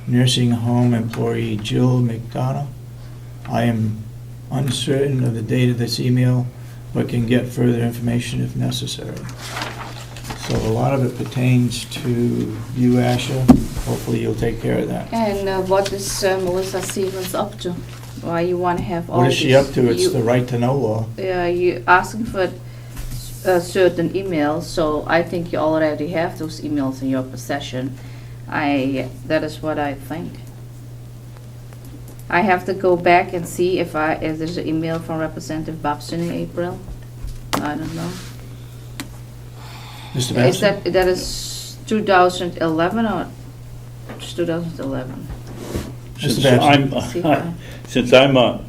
nursing home employee Jill McDonough. I am uncertain of the date of this email, but can get further information if necessary. So a lot of it pertains to you, Asha. Hopefully you'll take care of that. And what is Melissa Stevens up to? Why you want to have all What this? is she up to? It's the right to know law. You asking for certain emails, so I think you already have those emails in your possession. That is what I think. I have to go back and see if there's an email from Representative Babson in April. I don't know. Mr. Babson? That is 2011 or 2011? Mr. Babson? Since I'm a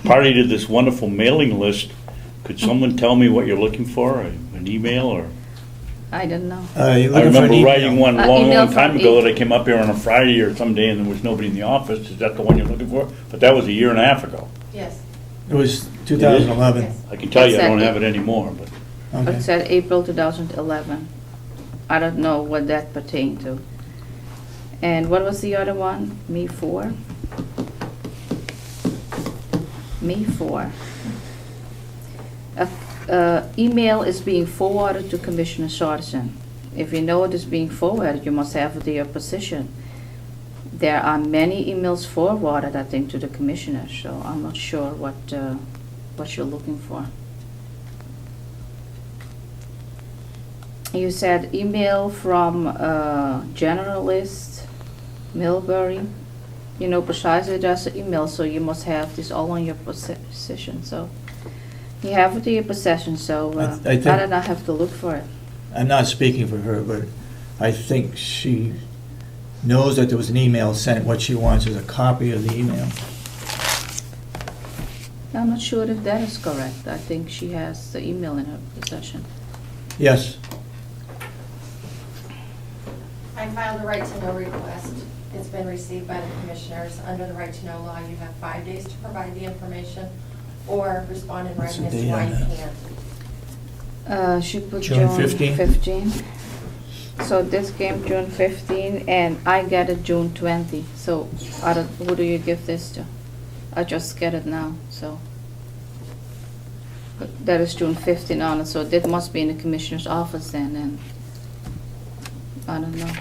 party to this wonderful mailing list, could someone tell me what you're looking for? An email or? I don't know. You're I looking for an remember email. writing one a Email long time from ago that I came up here on a Friday or some day and there was nobody in the office. Is that the one you're looking for? But that was a year and a half ago. Yes. It was 2011. Yes. I can tell you I don't Exactly. have it anymore, but. Okay. It said April 2011. I don't know what that pertained to. And what was the other one? Me 4? Me 4. Email is being forwarded to Commissioner Sarsen. If you know it is being forwarded, you must have it in your position. There are many emails forwarded, I think, to the commissioners, so I'm not sure what you're looking for. You said email from Generalist, Millbury. You know precisely there's an email, so you must have this all on your possession. So you have it in your possession, so I think- I don't have to look for it. I'm not speaking for her, but I think she knows that there was an email sent. What she wants is a copy of the email. I'm not sure if that is correct. I think she has the email in her possession. Yes. I filed a right to know request. It's been received by the commissioners. Under the right to know law, you have 5 days to provide the information or respond in What's writing the as to date why on you that? can't. She put June June 15? 15. So this came June 15, and I get it June 20. So who do you give this to? I just get it now, so. But that is June 15 on it, so that must be in the commissioner's office then, and I don't know.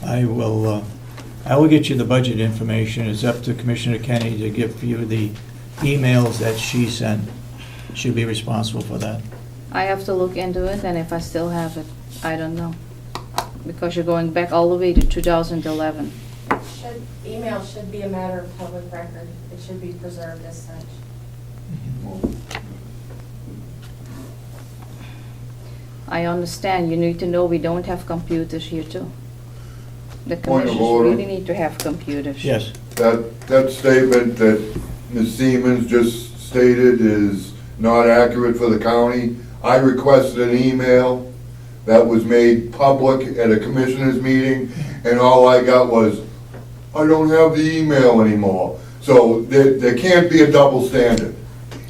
I will get you the budget information. It's up to Commissioner Kenny to give you the emails that she sent. She'll be responsible for that. I have to look into it, and if I still have it, I don't know. Because you're going back all the way to 2011. Email should be a matter of public record. It should be preserved as such. I understand, you need to know we don't have computers here too. The Point of commissioners order. really need to have computers. Yes. That statement that Ms. Siemens just stated is not accurate for the county. I requested an email that was made public at a commissioners meeting, and all I got was, I don't have the email anymore. So there can't be a double standard.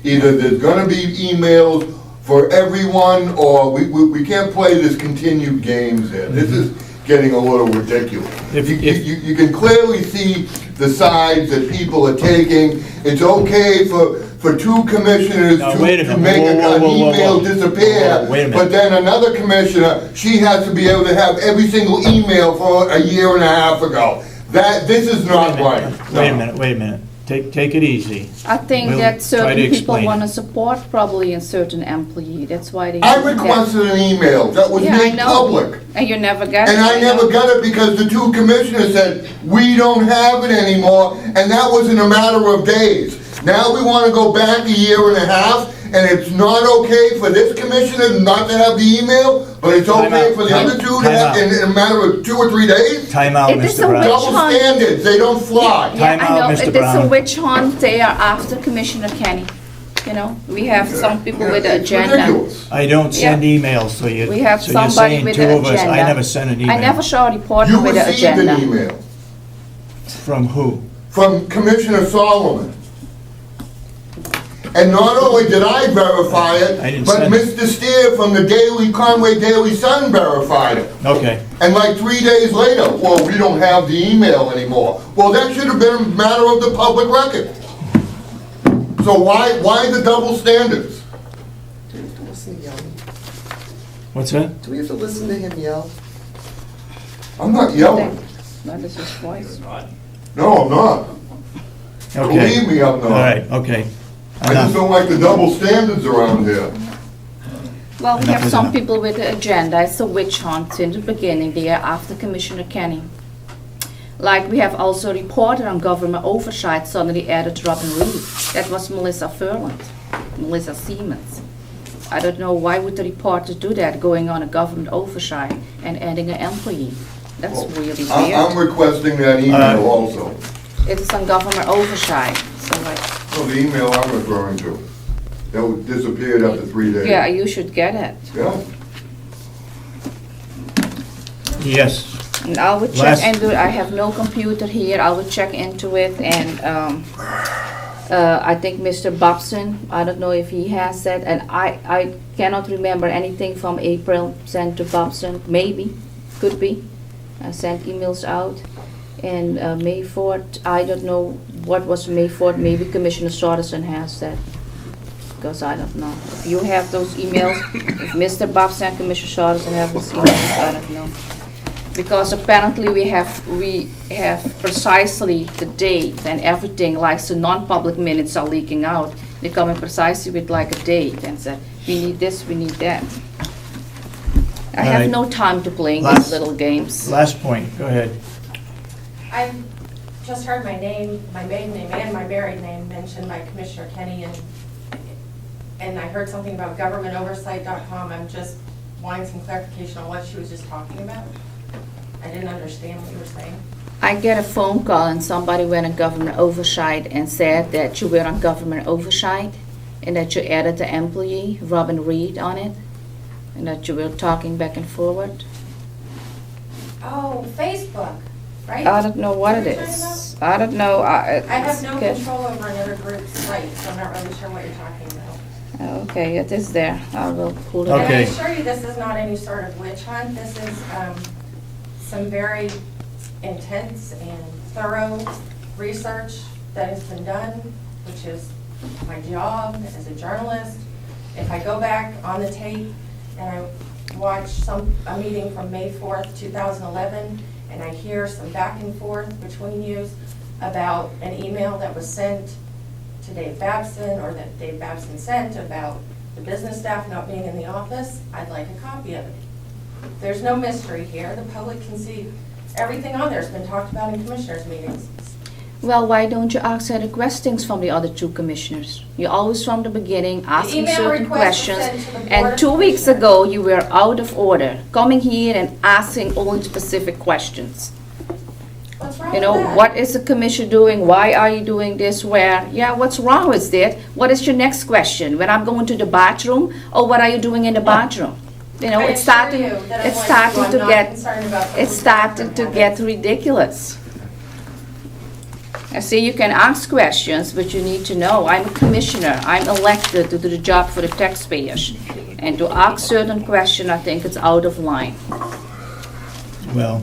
Either there's gonna be emails for everyone, or we can't play this continued games here. This is getting a little ridiculous. You can clearly see the sides that people are taking. It's okay for two commissioners Now, wait a to minute. make Whoa, an whoa, whoa, email whoa. disappear. Whoa, wait a minute. But then another commissioner, she has to be able to have every single email for a year and a half ago. This is not right. Wait a minute. Take it easy. I think We'll that try certain to people explain want to it. support probably a certain employee, that's why they. I do that. requested an email that was Yeah, I made know. public. And you never got it. And I never got it because the two commissioners said, we don't have it anymore, and that was in a matter of days. Now we want to go back a year and a half, and it's not okay for this commissioner not to have the email, but it's Time okay out. for the other two to Time have out. in a matter of 2 or 3 days? Time out, It is Mr. a Brown. witch Double hunt. standards, they don't fly. Yeah, Time I out, know, Mr. it is a Brown. witch hunt, they are after Commissioner Kenny. You know, we have some people with an It's agenda. ridiculous. I don't send Yeah. emails, so you're We have somebody saying with two an of us. I agenda. never sent an email. I never saw a reporter You with an received agenda. an email From who? from Commissioner Solomon. And not only did I verify I it, didn't but send it. Mr. Steer from the Conway Daily Sun verified it. Okay, And like 3 days later, well, we don't have the email anymore. Well, that should have been a matter of the public record. So why the double standards? Do we have to listen to yelling? what's that? Do we have to listen to him yell? I'm not yelling. That is his voice. No, I'm not. Okay. Believe me, I'm not. All right, okay. I just Enough. don't like the double standards around here. Well, we Enough have is some enough. people with the agenda. It's a witch hunt since the beginning, the year after Commissioner Kenny. Like we have also reported on government oversight, suddenly added Robin Reed. That was Melissa Furland, Melissa Siemens. I don't know why would the reporter do that, going on a government oversight and adding an employee. That's really I'm weird. requesting that email also. It's on government oversight, so like, No, the email I'm referring to. That disappeared after 3 days. yeah, you should get it. Yeah. Yes, And I would check Last- into it. I have no computer here. I would check into it, and I think Mr. Bobson, I don't know if he has that, and I cannot remember anything from April sent to Bobson. Maybe, could be. I sent emails out. And May 4th, I don't know what was May 4th. Maybe Commissioner Sorensen has that, because I don't know. If you have those emails, if Mr. Bobson and Commissioner Sorensen have those emails, I don't know. Because apparently we have precisely the date and everything, like the non-public minutes are leaking out. They come in precisely with like a date and say, we need this, we need that. I have Alright. no time to play Last- these little games. last point, go ahead. I've just heard my name, my maiden name and my married name mentioned by Commissioner Kenny, and I heard something about GovernmentOversite.com. I'm just wanting some clarification on what she was just talking about. I didn't understand what you were saying. I get a phone call and somebody went on government oversight and said that you were on government oversight and that you added the employee, Robin Reed, on it, and that you were talking back and forward. Oh, Facebook, right? I don't know what it What are you talking is. I don't know. I have it's no good. control over another group's site, so I'm not really sure what you're talking about. Okay, it is there. I will pull it And up. I Okay. assure you, this is not any sort of witch hunt. This is some very intense and thorough research that has been done, which is my job as a journalist. If I go back on the tape and I watch a meeting from May 4th, 2011, and I hear some back and forth between you about an email that was sent to Dave Babson, or that Dave Babson sent about the business staff not being in the office, I'd like a copy of it. There's no mystery here. The public can see everything on there has been talked about in commissioners' meetings. Well, why don't you ask any questions from the other two commissioners? You always from the beginning asking email certain request was questions. sent to the Board And of 2 weeks Commissioners. ago, you were out of order, coming here and asking only specific questions. What's wrong You with know, that? what is the commission doing? Why are you doing this? Where? Yeah, what's wrong with that? What is your next question? When I'm going to the bathroom? Or what are you doing in the bathroom? You know, I it's assure starting, you that I'm it's like starting you. I'm to not get, concerned about it's people's starting to bathroom get habits. ridiculous. I see you can ask questions, but you need to know, I'm a commissioner, I'm elected to do the job for the taxpayers. And to ask certain questions, I think it's out of line. Well,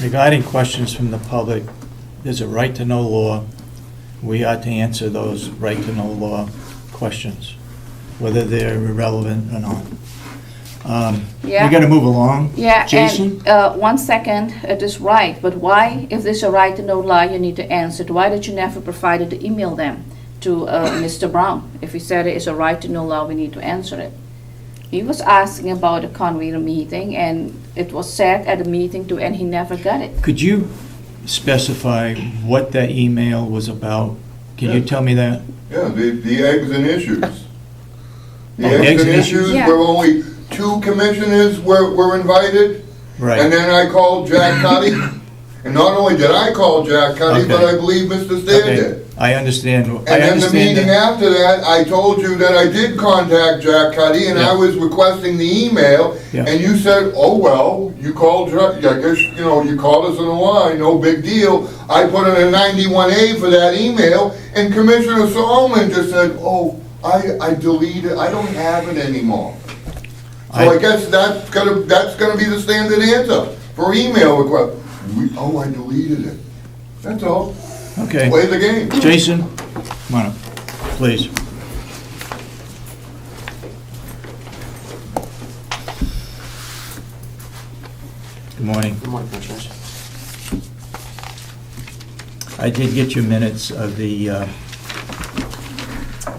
regarding questions from the public, there's a right-to-know law. We ought to answer those right-to-know law questions, whether they're irrelevant or not. Yeah. We gotta move along. Yeah, Jason? and 1 second, it is right, but why, if there's a right to know law, you need to answer it? Why did you never provide the email then to Mr. Brown? If he said it is a right to know law, we need to answer it. He was asking about a convener meeting, and it was said at the meeting too, and he never got it. Could you specify what that email was about? Can you Yeah. tell me that? Yeah, the eggs and issues. The Oh, eggs and issues, Yeah. where only 2 commissioners were invited. Right. And then I called Jack Cuddy, And not only did I call Jack Cuddy, but Okay. I believe Mr. Stair Okay, did. I understand. And then the meeting after that, I told you that I did contact Jack Cuddy, and I Yeah. was requesting the email, Yeah. and you said, oh, well, you called, I guess, you know, you called us on the line, no big deal. I put in a 91A for that email, and Commissioner Solomon just said, oh, I deleted, I don't have it anymore. So I guess that's gonna be the standard answer for email request. Oh, I deleted it. That's all. Okay. Play the game. Jason, come on up, please. Good morning. Good morning, Commissioners. I did get your minutes of the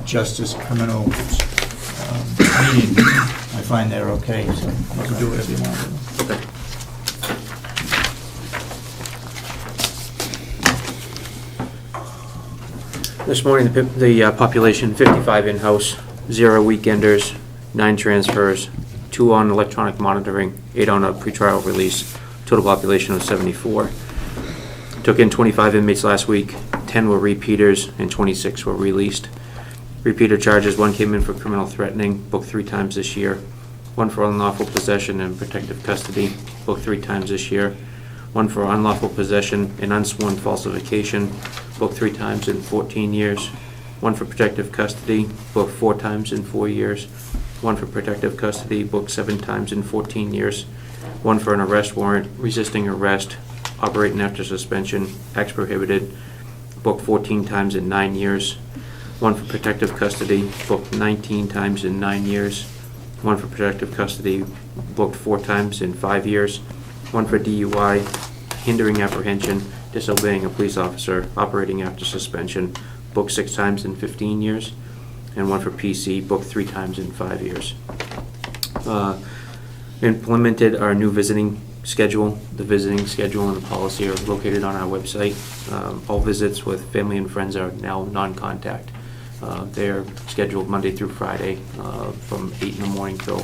Justice Criminal meeting. I find they're okay, so you can do whatever you want with them. Okay. This morning, the population, 55 in-house, 0 weekenders, 9 transfers, 2 on electronic monitoring, 8 on a pretrial release, total population of 74. Took in 25 inmates last week, 10 were repeaters, and 26 were released. Repeater charges, 1 came in for criminal threatening, booked 3 times this year, 1 for unlawful possession and protective custody, booked 3 times this year, 1 for unlawful possession and unsworn falsification, booked 3 times in 14 years, 1 for protective custody, booked 4 times in 4 years, 1 for protective custody, booked 7 times in 14 years, 1 for an arrest warrant, resisting arrest, operating after suspension, acts prohibited, booked 14 times in 9 years, 1 for protective custody, booked 19 times in 9 years, 1 for protective custody, booked 4 times in 5 years, 1 for DUI, hindering apprehension, disobeying a police officer, operating after suspension, booked 6 times in 15 years, and 1 for PC, booked 3 times in 5 years. Implemented our new visiting schedule. The visiting schedule and the policy are located on our website. All visits with family and friends are now non-contact. They're scheduled Monday through Friday from 8 in the morning till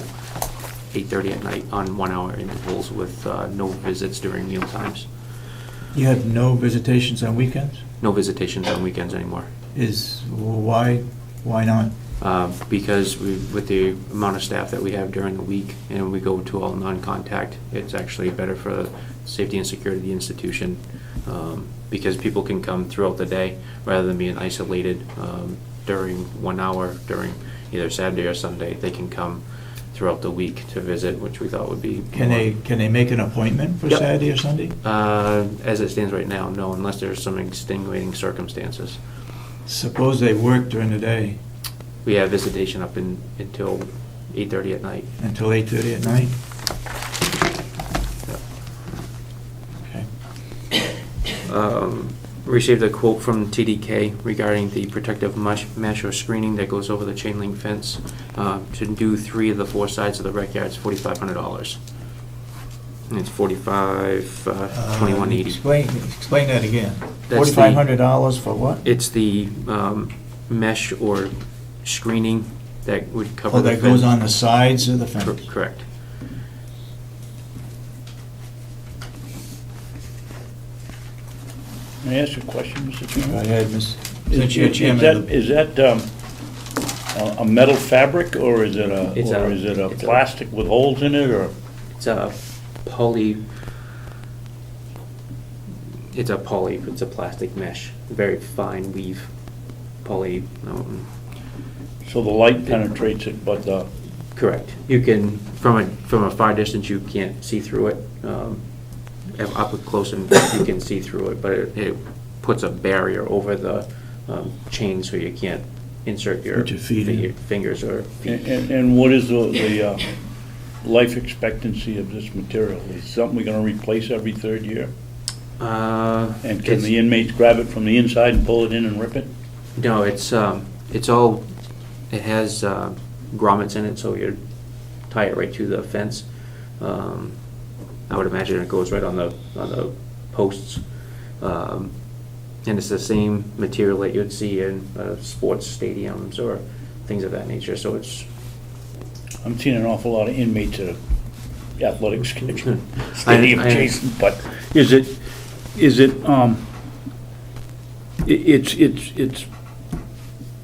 8:30 at night on 1-hour intervals with no visits during meal times. You have no visitations on weekends? No visitations on weekends anymore. Why not? Because with the amount of staff that we have during the week and we go to all non-contact, it's actually better for the safety and security of the institution because people can come throughout the day rather than being isolated during 1 hour during either Saturday or Sunday. They can come throughout the week to visit, which we thought would be Can they make an appointment for Yep. Saturday or Sunday? As it stands right now, no, unless there's some extenuating circumstances. Suppose they work during the day We have visitation up until 8:30 at night. until 8:30 at night? Okay. Received a quote from TDK regarding the protective mesh or screening that goes over the chain link fence. To do 3 of the 4 sides of the rec yard, it's $4,500. And it's 2180. Explain that again. That's the- $4,500 for what? It's the mesh or screening that would cover Oh, the that fence. goes on the sides of the fence? Correct. May I ask a question, Mr. Go Chairman? ahead, since you're chairman of the... Is that a metal fabric, or is it It's a a- plastic with holes in it, or? It's a plastic mesh, very fine weave, poly, So the light penetrates it, but correct. You can, from a far distance, you can't see through it. Up close and you can see through it, but it puts a barrier over the chain so you can't insert your Put your feet in. fingers or feet. and what is the life expectancy of this material? Is it something we're gonna replace every 3rd year? And can the inmates grab it from the inside and pull it in and rip it? No, it has grommets in it, so you tie it right to the fence. I would imagine it goes right on the posts. And it's the same material that you'd see in sports stadiums or things of that nature, so it's... I'm seeing an awful lot of inmates at athletic stadium I- adjacent, but is it is it, it's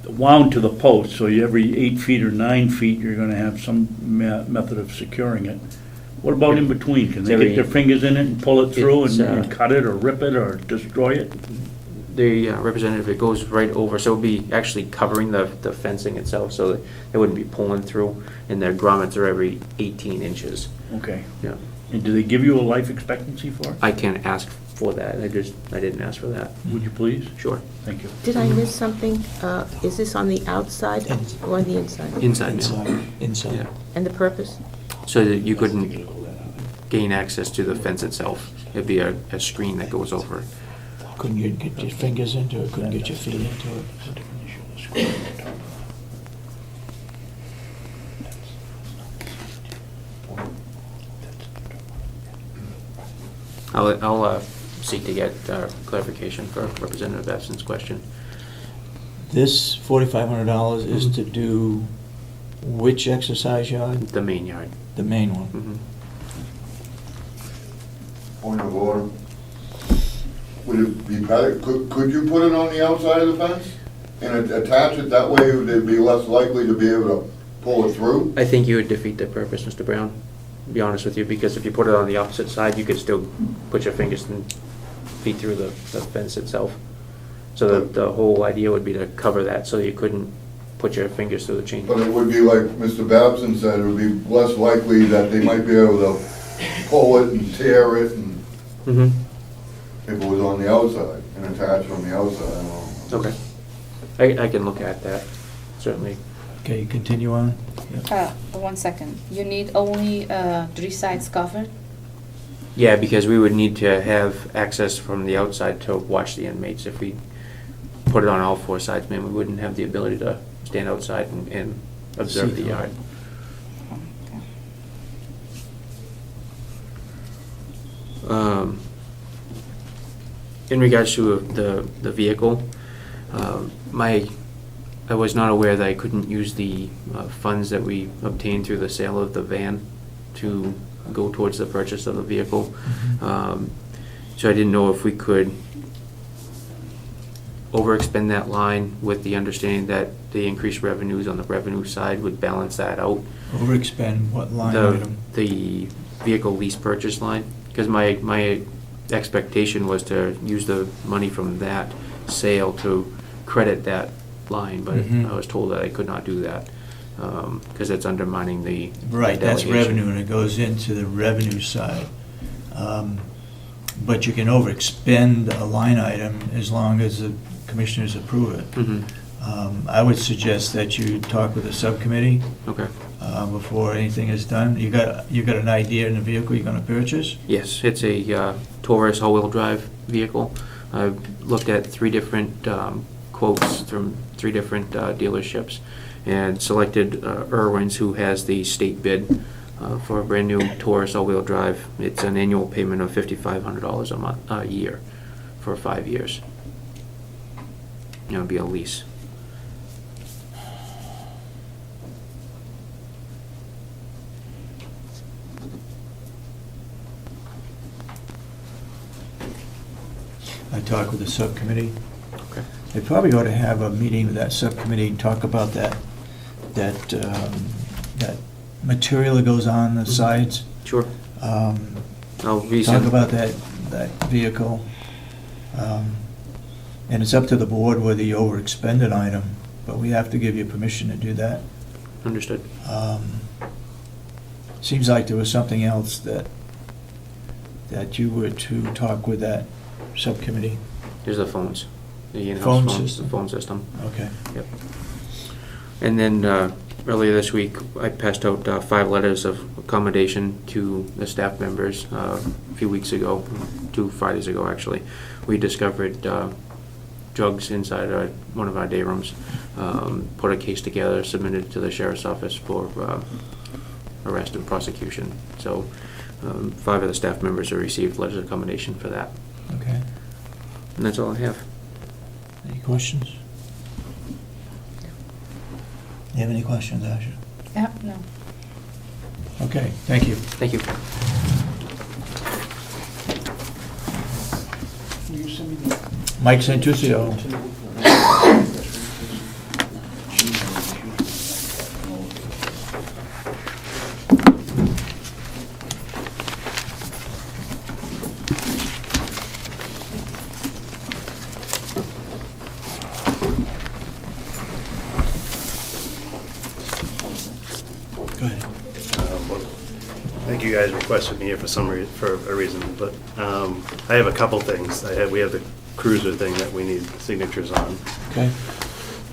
wound to the post, so every 8 feet or 9 feet, you're gonna have some method of securing it. What about in between? Can they get their fingers in it and pull it through and cut it or rip it or destroy it? The representative, it goes right over, so it'll be actually covering the fencing itself, so that they wouldn't be pulling through, and their grommets are every 18 inches. Okay. Yeah. And do they give you a life expectancy for it? I can't ask for that, I didn't ask for that. Would you please? Sure. Thank you. Did I miss something? Is this on the outside or the inside? Inside, ma'am. Inside. Yeah. And the purpose? So that you couldn't gain access to the fence itself. It'd be a screen that goes over it. Couldn't you get your fingers into it, couldn't get your feet into it. I'll seek to get clarification for Representative Babson's question. This $4,500 is to do which exercise yard? The main yard. The main one. Mhm. Point of order. Would it be better, could you put it on the outside of the fence and attach it, that way they'd be less likely to be able to pull it through? I think you would defeat the purpose, Mr. Brown, to be honest with you, because if you put it on the opposite side, you could still put your fingers and feet through the fence itself. So the whole idea would be to cover that, so you couldn't put your fingers through the chain. But it would be like Mr. Babson said, it would be less likely that they might be able to pull it and tear it and Mm-hmm. if it was on the outside and attached on the outside, I don't know. Okay. I can look at that, certainly. Okay, continue on. Yep. 1 second. You need only 3 sides covered? Yeah, because we would need to have access from the outside to watch the inmates. If we put it on all 4 sides, man, we wouldn't have the ability to stand outside and observe the See. yard. In regards to the vehicle, I was not aware that I couldn't use the funds that we obtained through the sale of the van to go towards the purchase of the vehicle. So I didn't know if we could overexpend that line with the understanding that the increased revenues on the revenue side would balance that out. Overexpend what line item? The vehicle lease purchase line, because my expectation was to use the money from that sale to credit that line, but Mhm. I was told that I could not do that, because it's undermining the Right, that's delegation. revenue, and it goes into the revenue side. But you can overexpend a line item as long as the commissioners approve it. Mhm. I would suggest that you talk with the subcommittee Okay. before anything is done. You got an idea in the vehicle you're gonna purchase? Yes, it's a Taurus all-wheel drive vehicle. I've looked at 3 different quotes from 3 different dealerships and selected Irwin's, who has the state bid for a brand-new Taurus all-wheel drive. It's an annual payment of $5,500 a year for 5 years. It would be a lease. I talked with the subcommittee. Okay. They probably ought to have a meeting with that subcommittee and talk about that material that goes on the sides. Sure. I'll Talk resend. about that vehicle. And it's up to the board whether you overexpend an item, but we have to give you permission to do that. Understood. Seems like there was something else that you were to talk with that subcommittee. Here's the phones. The in-house Phone phones, system? the phone system. Okay. Yep. And then earlier this week, I passed out 5 letters of accommodation to the staff members. A few weeks ago, 2 Fridays ago actually, we discovered drugs inside one of our day rooms. Put a case together, submitted it to the sheriff's office for arrest and prosecution. So 5 of the staff members have received letters of accommodation for that. Okay. And that's all I have. Any questions? You have any questions, Asha? Yeah, no. Okay, thank you. Thank you. Mike Santuccio. Go ahead. I think you guys requested me here for a reason, but I have a couple things. We have the cruiser thing that we need signatures on. Okay.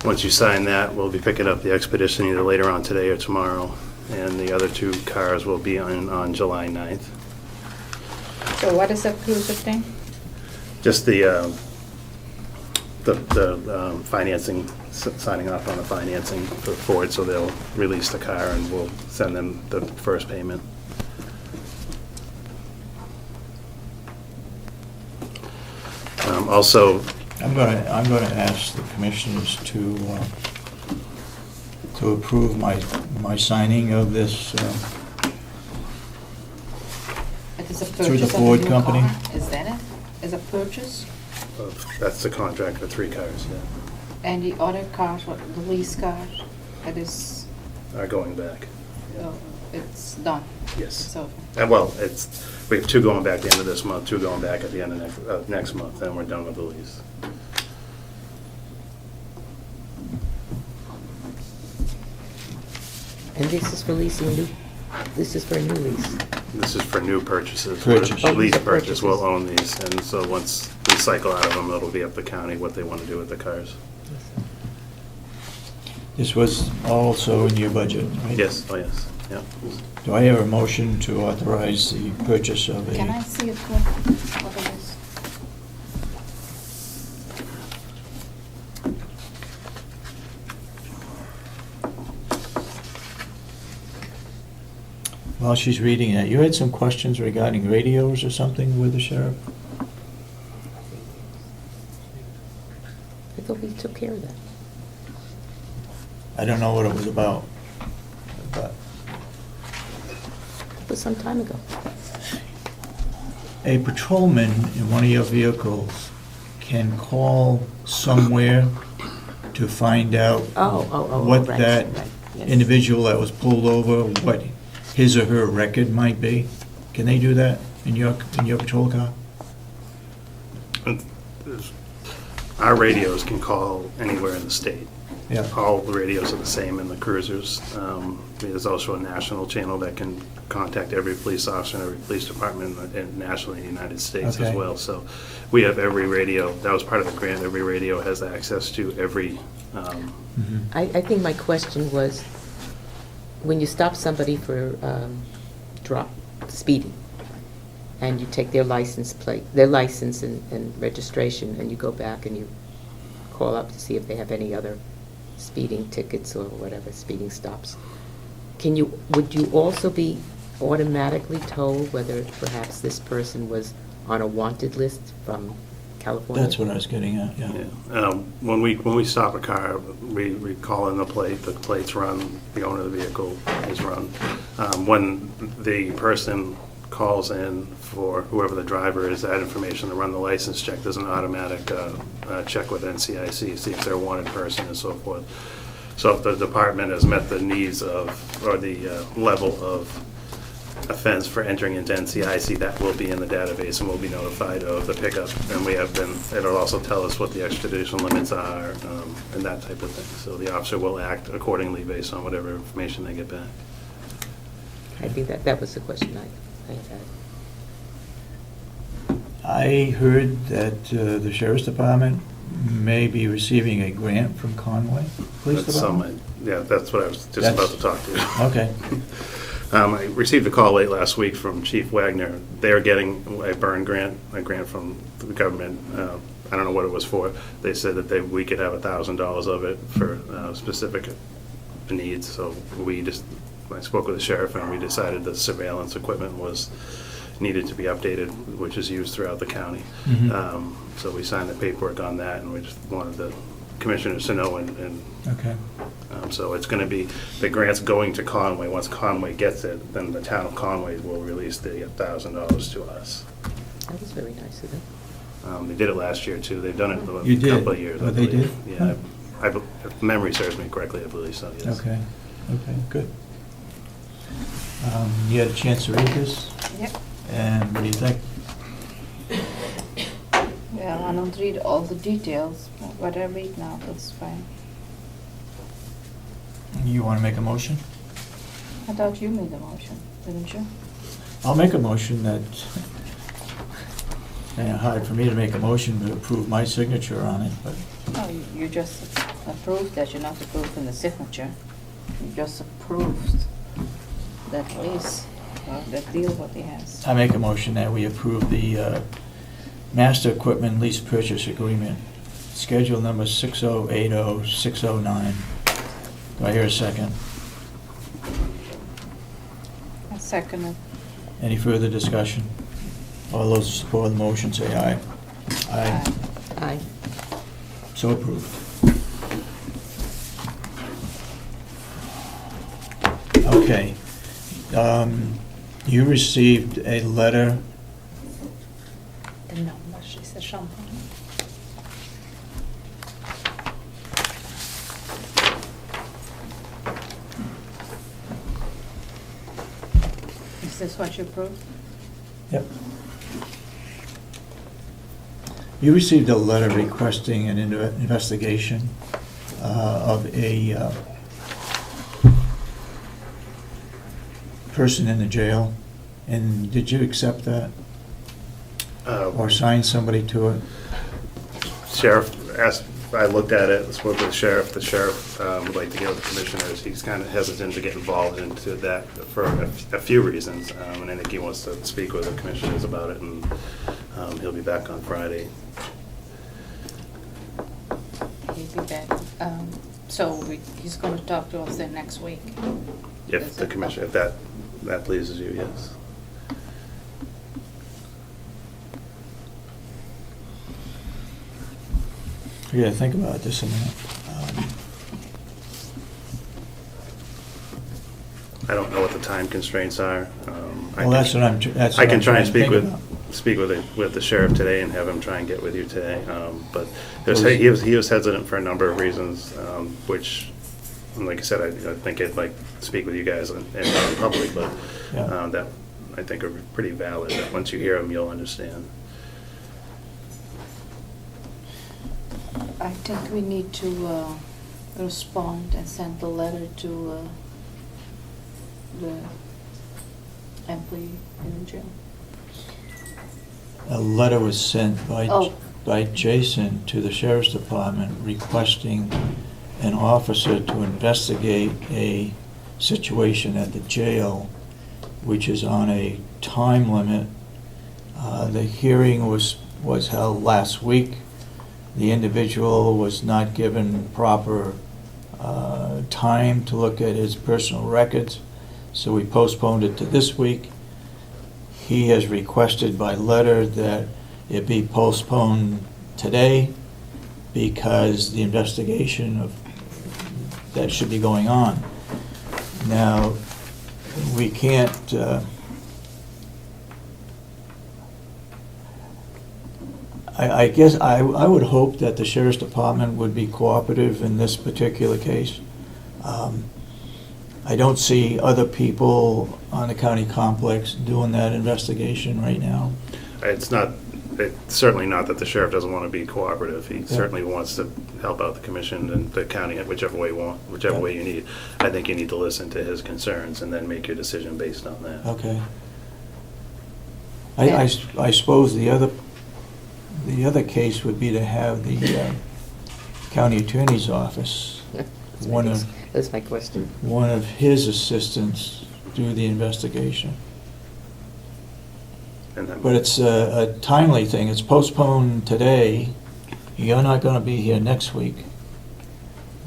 Once you sign that, we'll be picking up the Expedition either later on today or tomorrow, and the other two cars will be on July 9th. So what is a cruiser thing? Just the financing, signing off on the financing for Ford, so they'll release the car and we'll send them the first payment. Also, I'm gonna ask the commissioners to approve my signing of this, It is a Through the purchase of a Ford new company? car? Is that it? Is a purchase? that's the contract for 3 cars, yeah, And the other cars, what, the lease cars, it is, are going back. it's done? Yes. So, Well, we have 2 going back at the end of this month, 2 going back at the end of next month, then we're done with the lease. And this is for leasing new, this is for a new lease. This is for new purchases. Purchase. Oh, Lease these are purchase will purchases. own these, and so once we cycle out of them, it'll be up to the county what they want to do with the cars. this was also in your budget, right? Yes, oh yes, yeah. Do I have a motion to authorize the purchase of can I a, see it, what it is? while she's reading that, you had some questions regarding radios or something with the sheriff? I thought we took care of that. I don't know what it was about, but It was some time ago. a patrolman in one of your vehicles can call somewhere to find out what right, that right, yes. individual that was pulled over, what his or her record might be. Can they do that in your patrol car? Our radios can call anywhere in the state. Yeah. All the radios are the same in the cruisers. There's also a national channel that can contact every police officer in every police department and nationally in the United States as Okay. well. So we have every radio, that was part of the grant, every radio has access to every, I think my question was, when you stop somebody for speeding, and you take their license plate, their license and registration, and you go back and you call up to see if they have any other speeding tickets or whatever, speeding stops, would you also be automatically told whether perhaps this person was on a wanted list from California? That's what I was getting at, yeah. yeah. When we stop a car, we call in the plate's run, the owner of the vehicle is run. When the person calls in for whoever the driver is, that information to run the license check, there's an automatic check with NCIC, see if they're a wanted person and so forth. So if the department has met the needs of, or the level of offense for entering into NCIC, that will be in the database and we'll be notified of the pickup. And we have been, it'll also tell us what the extradition limits are and that type of thing. So the officer will act accordingly based on whatever information they get back. I think that was the question I had. I heard that the sheriff's department may be receiving a grant from Conway Police That's Department. yeah, that's what I was just about to talk to you. Okay, I received a call late last week from Chief Wagner. They're getting a burn grant, a grant from the government. I don't know what it was for. They said that we could have $1,000 of it for specific needs. So I spoke with the sheriff and we decided that surveillance equipment needed to be updated, which is used throughout the county. Mhm. So we signed the paperwork on that and we just wanted the commissioners to know and okay. so it's going to be, the grant's going to Conway. Once Conway gets it, then the town of Conway will release the $1,000 to us. That was very nice of them. They did it last year, too. They've done it a You did? couple of years, I Oh, they believe. did? Yeah, if memory serves me correctly, I believe so, yes. Okay, good. You had a chance to read this, Yep. and what do you think? Well, I don't read all the details, but what I read now, that's fine. You want to make a motion? I thought you made the motion, didn't you? I'll make a motion that, hard for me to make a motion to approve my signature on it, but No, you just approved that, you're not approving the signature. You just approved that lease, or that deal what he has. I make a motion that we approve the master equipment lease purchase agreement, schedule number 6080609. Do I hear a second? I second it. Any further discussion? All those who support the motion say aye. Aye. Aye. So approved. Okay. You received a letter. The number, she said something. Is this what you approved? Yep. You received a letter requesting an investigation of a person in the jail, and did you accept that or sign somebody to it? Sheriff asked, I looked at it, spoke with the sheriff. The sheriff would like to get with the commissioners. He's kind of hesitant to get involved into that for a few reasons. And I think he wants to speak with the commissioners about it, and he'll be back on Friday. He'll be back. So he's going to talk to us then next week. If the commission, if that pleases you, yes. Yeah, think about this a minute. I don't know what the time constraints are. Well, that's what I'm. That's I what can I'm try and to speak think with the sheriff today and have him try and get with you today. But Those- he was hesitant for a number of reasons, which, like I said, I think I'd like to speak with you guys and not in public, but Yeah. that I think are pretty valid. That once you hear them, you'll understand. I think we need to respond and send the letter to the employee in the jail. A letter was sent Oh. by Jason to the sheriff's department requesting an officer to investigate a situation at the jail, which is on a time limit. The hearing was held last week. The individual was not given proper time to look at his personal records, so we postponed it to this week. He has requested by letter that it be postponed today because the investigation that should be going on. Now, we can't, I guess I would hope that the sheriff's department would be cooperative in this particular case. I don't see other people on the county complex doing that investigation right now. It's certainly not that the sheriff doesn't want to be cooperative. He certainly wants to help out the commission and the county whichever way you need. I think you need to listen to his concerns and then make your decision based on that. Okay. I suppose the other case would be to have the county attorney's office, That's my question. one of his assistants do the investigation. And then- But it's a timely thing. It's postponed today. You're not going to be here next week.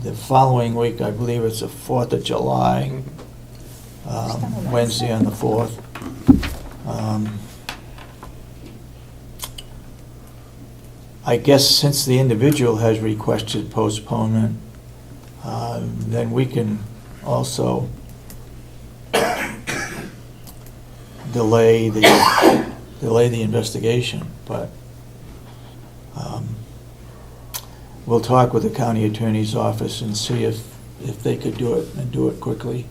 The following week, I believe it's the 4th of July, Wednesday on the 4th. I guess since the individual has requested postponement, then we can also delay the investigation, but We'll talk with the county attorney's office and see if they could do it and do it quickly.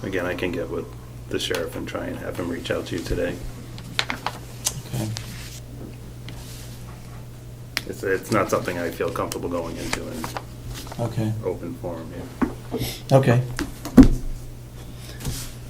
Again, I can get with the sheriff and try and have him reach out to you today. Okay. It's not something I feel comfortable going into in Okay. open forum, yeah. Okay.